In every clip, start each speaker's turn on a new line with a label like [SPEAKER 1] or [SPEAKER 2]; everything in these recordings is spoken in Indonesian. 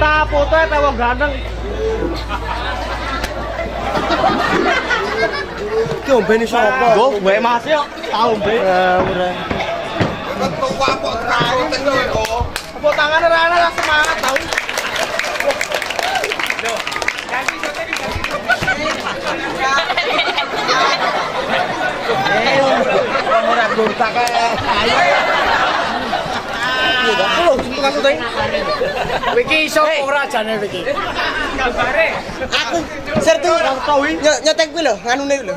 [SPEAKER 1] Tak foto ya wong ganteng.
[SPEAKER 2] Ki ombene sapa?
[SPEAKER 1] Go, wae Mas yo. Tak ombe.
[SPEAKER 2] Ora.
[SPEAKER 3] Ketua kok terlalu tinggi kok.
[SPEAKER 1] Tepuk tangan Rana semangat tau. Ora burta kae. Lho, tukang syuting. Wiki iso ora jane wiki. Gambare.
[SPEAKER 2] Aku sertu nyetek kuwi lho, nganune lho.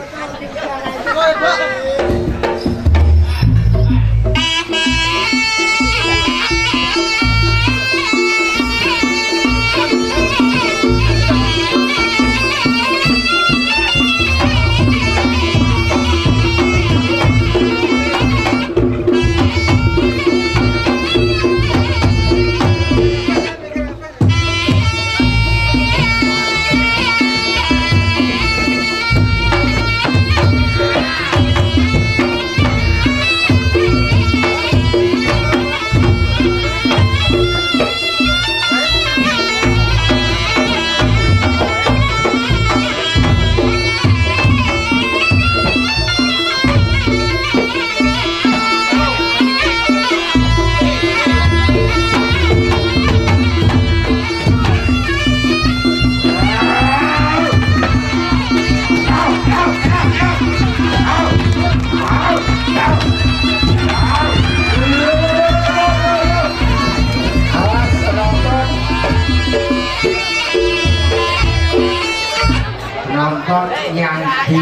[SPEAKER 4] Nonton yang di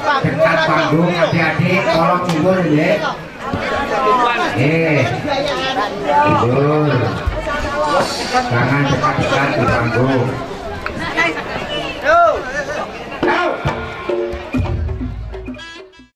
[SPEAKER 4] dekat panggung adik-adik tolong mundur ya. Mundur. Jangan dekat-dekat di panggung.